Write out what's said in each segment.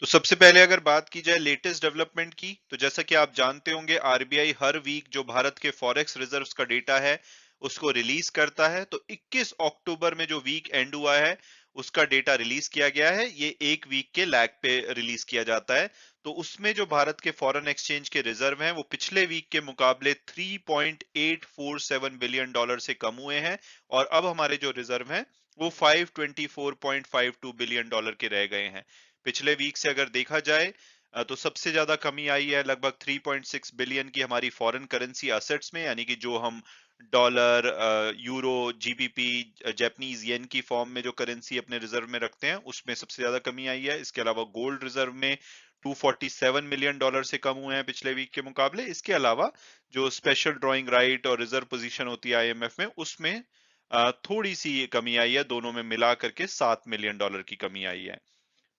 तो सबसे पहले अगर बात की जाए लेटेस्ट डेवलपमेंट की, तो जैसा कि आप जानते होंगे आरबीआई हर वीक जो भारत के फॉरेक्स रिजर्व्स का डेटा है उसको रिलीज करता है। तो 21 अक्टूबर में जो वीक एंड हुआ है उसका डेटा रिलीज किया गया है। ये एक वीक के लैग पे रिलीज किया जाता है। तो उसमें जो भारत के फॉरेन एक्सचेंज के रिजर्व हैं वो पिछले वीक के मुकाबले 3.847 बिलियन डॉलर से कम हुए हैं। और अब हमारे जो रिजर्व हैं वो 524.52 बिलियन डॉलर के रह गए हैं। पिछले वीक से अगर देखा जाए तो सबसे ज्यादा कमी आई है लगभग 3.6 बिलियन की हमारी फॉरेन करेंसी असेट्स में, यानी कि जो हम dollar, euro, GBP, Japanese yen की फॉर्म में जो करेंसी अपने रिजर्व में रखते हैं उसमें सबसे ज्यादा कमी आई है। इसके अलावा गोल्ड रिजर्व में 247 मिलियन डॉलर से कम हुए हैं पिछले वीक के मुकाबले। इसके अलावा जो स्पेशल ड्राइंग राइट और रिजर्व पोजीशन होती है आईएमएफ में उसमें थोड़ी सी कमी आई है। दोनों में मिला करके 7 मिलियन डॉलर की कमी आई है।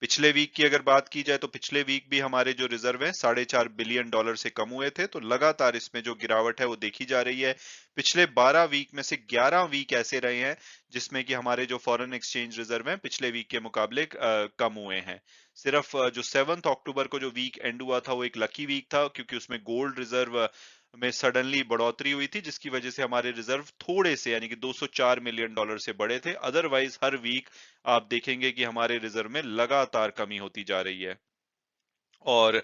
पिछले वीक की अगर बात की जाए तो पिछले वीक भी हमारे जो रिजर्व है 4.5 बिलियन डॉलर से कम हुए थे। तो लगातार इसमें जो गिरावट है वो देखी जा रही है। पिछले 12 वीक में से 11 वीक ऐसे रहे हैं जिसमें कि हमारे जो फॉरेन एक्सचेंज रिजर्व हैं पिछले वीक के मुकाबले कम हुए हैं। सिर्फ जो 7 अक्टूबर को जो वीक एंड हुआ था वो एक लकी वीक था, क्योंकि उसमें गोल्ड रिजर्व में सडनली बढ़ोतरी हुई थी जिसकी वजह से हमारे रिजर्व थोड़े से यानी कि 204 मिलियन डॉलर से बढ़े थे। अदरवाइज हर वीक आप देखेंगे कि हमारे रिजर्व में लगातार कमी होती जा रही है। और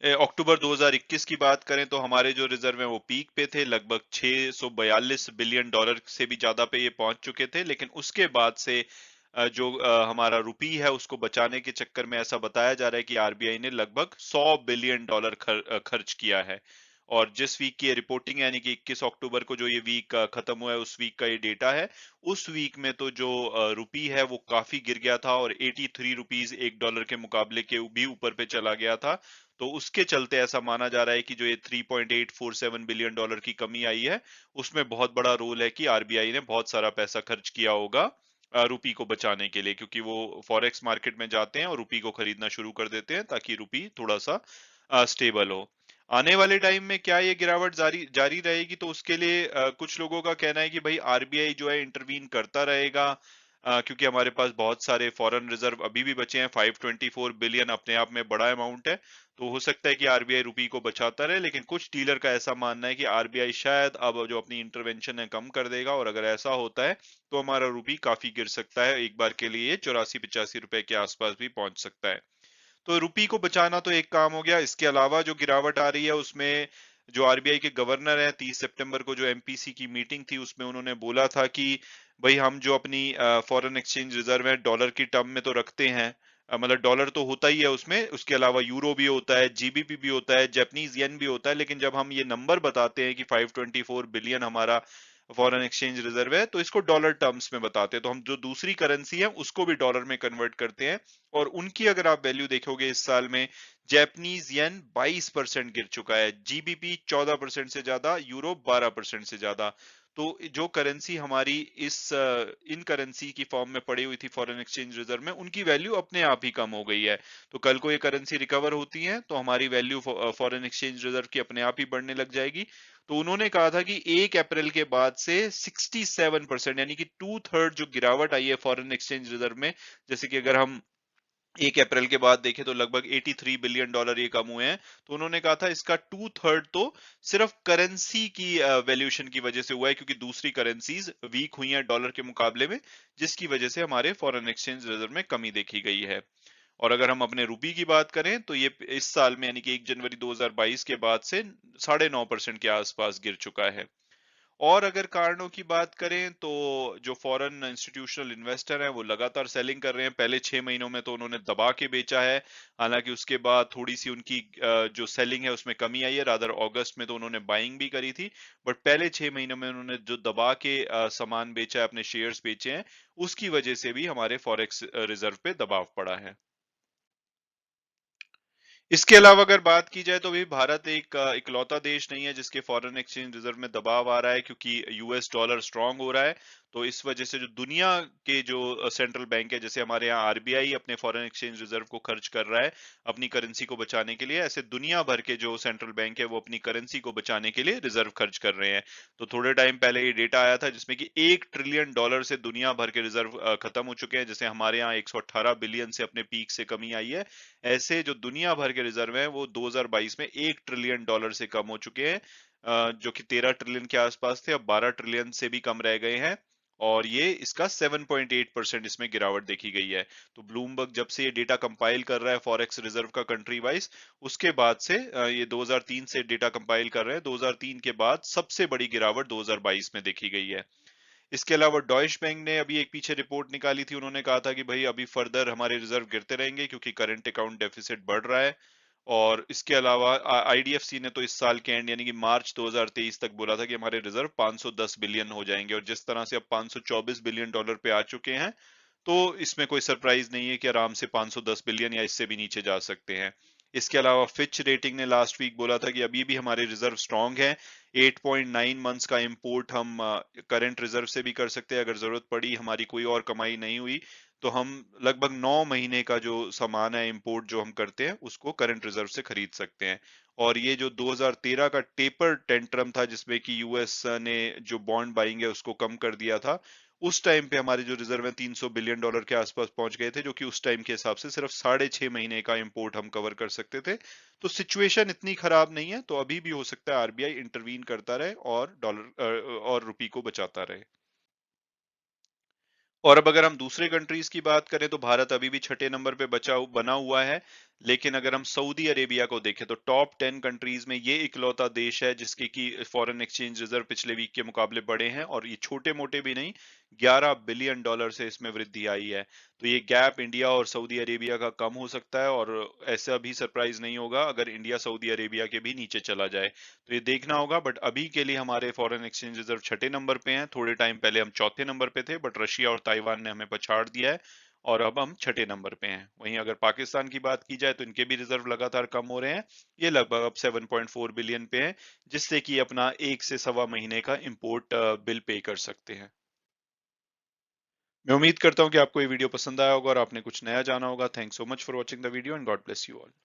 अक्टूबर 2021 की बात करें तो हमारे जो रिजर्व है वो पीक पे थे, लगभग 642 बिलियन डॉलर से भी ज्यादा पे ये पहुंच चुके थे। लेकिन उसके बाद से जो हमारा रुपी है उसको बचाने के चक्कर में ऐसा बताया जा रहा है कि आरबीआई ने लगभग 100 बिलियन डॉलर खर्च किया है। और जिस वीक की रिपोर्टिंग यानी कि 21 अक्टूबर को जो ये वीक खत्म हुआ है उस वीक का ये डेटा है। उस वीक में तो जो रुपी है वो काफी गिर गया था और 83 रुपीज एक डॉलर के मुकाबले के भी ऊपर पे चला गया था। तो उसके चलते ऐसा माना जा रहा है कि जो ये 3.847 बिलियन डॉलर की कमी आई है उसमें बहुत बड़ा रोल है कि आरबीआई ने बहुत सारा पैसा खर्च किया होगा रुपी को बचाने के लिए, क्योंकि वो फॉरेक्स मार्केट में जाते हैं और रुपी को खरीदना शुरू कर देते हैं ताकि रुपी थोड़ा सा स्टेबल हो। आने वाले टाइम में क्या ये गिरावट जारी जारी रहेगी, तो उसके लिए कुछ लोगों का कहना है कि भाई आरबीआई जो है इंटरवीन करता रहेगा, क्योंकि हमारे पास बहुत सारे फॉरेन रिजर्व अभी भी बचे हैं। 524 बिलियन अपने आप में बड़ा अमाउंट है। तो हो सकता है कि आरबीआई रुपी को बचाता रहे, लेकिन कुछ डीलर का ऐसा मानना है कि आरबीआई शायद अब जो अपनी इंटरवेंशन है कम कर देगा, और अगर ऐसा होता है तो हमारा रुपी काफी गिर सकता है। एक बार के लिए 84-85 रुपए के आसपास भी पहुंच सकता है। तो रुपी को बचाना तो एक काम हो गया। इसके अलावा जो गिरावट आ रही है उसमें जो आरबीआई के गवर्नर हैं, 30 सितंबर को जो एमपीसी की मीटिंग थी उसमें उन्होंने बोला था कि भाई हम जो अपनी फॉरेन एक्सचेंज रिजर्व है डॉलर की टर्म में तो रखते हैं, मतलब डॉलर तो होता ही है उसमें, उसके अलावा यूरो भी होता है, जीबीपी भी होता है, जापानीज येन भी होता है। लेकिन जब हम ये नंबर बताते हैं कि 524 बिलियन हमारा फॉरेन एक्सचेंज रिजर्व है तो इसको डॉलर टर्म्स में बताते हैं। तो हम जो दूसरी करेंसी है उसको भी डॉलर में कन्वर्ट करते हैं। और उनकी अगर आप वैल्यू देखोगे इस साल में, जैपनीज येन 22% गिर चुका है, जीबीपी 14% से ज्यादा, यूरो 12% से ज्यादा। तो जो करेंसी हमारी इस इन करेंसी की फॉर्म में पड़ी हुई थी फॉरेन एक्सचेंज रिजर्व में, उनकी वैल्यू अपने आप ही कम हो गई है। तो कल को ये करेंसी रिकवर होती है तो हमारी वैल्यू फॉरेन एक्सचेंज रिजर्व की अपने आप ही बढ़ने लग जाएगी। तो उन्होंने कहा था कि 1 अप्रैल के बाद से 67% यानी कि 2/3 जो गिरावट आई है फॉरेन एक्सचेंज रिजर्व में, जैसे कि अगर हम 1 अप्रैल के बाद देखें तो लगभग 83 बिलियन डॉलर ये कम हुए हैं। तो उन्होंने कहा था इसका 2/3 तो सिर्फ करेंसी की वैल्यूएशन की वजह से हुआ है, क्योंकि दूसरी करेंसीज वीक हुई हैं डॉलर के मुकाबले में, जिसकी वजह से हमारे फॉरेन एक्सचेंज रिजर्व में कमी देखी गई है। और अगर हम अपने रुपी की बात करें तो ये इस साल में यानी कि 1 जनवरी 2022 के बाद से 9.5% के आसपास गिर चुका है। और अगर कारणों की बात करें तो जो फॉरेन इंस्टीट्यूशनल इन्वेस्टर हैं वो लगातार सेलिंग कर रहे हैं। पहले 6 महीनों में तो उन्होंने दबा के बेचा है, हालांकि उसके बाद थोड़ी सी उनकी जो सेलिंग है उसमें कमी आई है। रादर अगस्त में तो उन्होंने बाइंग भी करी थी, बट पहले 6 महीनों में उन्होंने जो दबा के सामान बेचा है, अपने शेयर्स बेचे हैं, उसकी वजह से भी हमारे फॉरेक्स रिजर्व पे दबाव पड़ा है। इसके अलावा अगर बात की जाए तो भी भारत एक इकलौता देश नहीं है जिसके फॉरेन एक्सचेंज रिजर्व में दबाव आ रहा है, क्योंकि यूएस डॉलर स्ट्रांग हो रहा है। तो इस वजह से जो दुनिया के जो सेंट्रल बैंक है, जैसे हमारे यहाँ आरबीआई अपने फॉरेन एक्सचेंज रिजर्व को खर्च कर रहा है अपनी करेंसी को बचाने के लिए, ऐसे दुनिया भर के जो सेंट्रल बैंक है वो अपनी करेंसी को बचाने के लिए रिजर्व खर्च कर रहे हैं। तो थोड़े टाइम पहले ये डेटा आया था जिसमें कि $1 ट्रिलियन से दुनिया भर के रिजर्व खत्म हो चुके हैं। जैसे हमारे यहाँ 118 बिलियन से अपने पीक से कमी आई है, ऐसे जो दुनिया भर के रिजर्व हैं वो 2022 में $1 ट्रिलियन से कम हो चुके हैं, जो कि 13 ट्रिलियन के आसपास थे, अब 12 ट्रिलियन से भी कम रह गए हैं। और ये इसका 7.8% इसमें गिरावट देखी गई है। तो ब्लूमबर्ग जब से ये डेटा कंपाइल कर रहा है फॉरेक्स रिजर्व का कंट्री वाइज, उसके बाद से ये 2003 से डेटा कंपाइल कर रहे हैं, 2003 के बाद सबसे बड़ी गिरावट 2022 में देखी गई है। इसके अलावा डॉइश बैंक ने अभी एक पीछे रिपोर्ट निकाली थी, उन्होंने कहा था कि भाई अभी फर्दर हमारे रिजर्व गिरते रहेंगे क्योंकि करंट अकाउंट डेफिसिट बढ़ रहा है। और इसके अलावा आईडीएफसी ने तो इस साल के एंड यानी कि मार्च 2023 तक बोला था कि हमारे रिजर्व 510 बिलियन हो जाएंगे, और जिस तरह से अब 524 बिलियन डॉलर पे आ चुके हैं, तो इसमें कोई सरप्राइज नहीं है कि आराम से 510 बिलियन या इससे भी नीचे जा सकते हैं। इसके अलावा फिच रेटिंग ने लास्ट वीक बोला था कि अभी भी हमारे रिजर्व स्ट्रांग है, 8.9 मंथ्स का इंपोर्ट हम करंट रिजर्व से भी कर सकते हैं, अगर जरूरत पड़ी हमारी कोई और कमाई नहीं हुई तो हम लगभग 9 महीने का जो सामान है इंपोर्ट जो हम करते हैं उसको करंट रिजर्व से खरीद सकते हैं। और ये जो 2013 का टेपर टेंट्रम था जिसमें कि यूएस ने जो बॉन्ड बाइंग है उसको कम कर दिया था, उस टाइम पे हमारे जो रिजर्व है $300 बिलियन के आसपास पहुंच गए थे, जो कि उस टाइम के हिसाब से सिर्फ 6.5 महीने का इंपोर्ट हम कवर कर सकते थे। तो सिचुएशन इतनी खराब नहीं है, तो अभी भी हो सकता है आरबीआई इंटरवीन करता रहे और डॉलर और रुपी को बचाता रहे। और अब अगर हम दूसरे कंट्रीज की बात करें तो भारत अभी भी छठे नंबर पे बना हुआ है। लेकिन अगर हम सऊदी अरेबिया को देखें तो टॉप 10 कंट्रीज में ये इकलौता देश है जिसके की फॉरेन एक्सचेंज रिजर्व पिछले वीक के मुकाबले बड़े हैं, और ये छोटे मोटे भी नहीं, $11 बिलियन से इसमें वृद्धि आई है। तो ये गैप इंडिया और सऊदी अरेबिया का कम हो सकता है, और ऐसा भी सरप्राइज नहीं होगा अगर इंडिया सऊदी अरेबिया के भी नीचे चला जाए। तो ये देखना होगा, बट अभी के लिए हमारे फॉरेन एक्सचेंज रिजर्व छठे नंबर पे हैं। थोड़े टाइम पहले हम चौथे नंबर पे थे, बट रशिया और ताइवान ने हमें पछाड़ दिया है और अब हम छठे नंबर पे हैं। वहीं अगर पाकिस्तान की बात की जाए तो इनके भी रिजर्व लगातार कम हो रहे हैं, ये लगभग अब 7.4 बिलियन पे हैं, जिससे कि अपना 1 से 1.25 महीने का इंपोर्ट बिल पे कर सकते हैं। मैं उम्मीद करता हूँ कि आपको ये वीडियो पसंद आया होगा और आपने कुछ नया जाना होगा। Thanks so much for watching the video and God bless you all.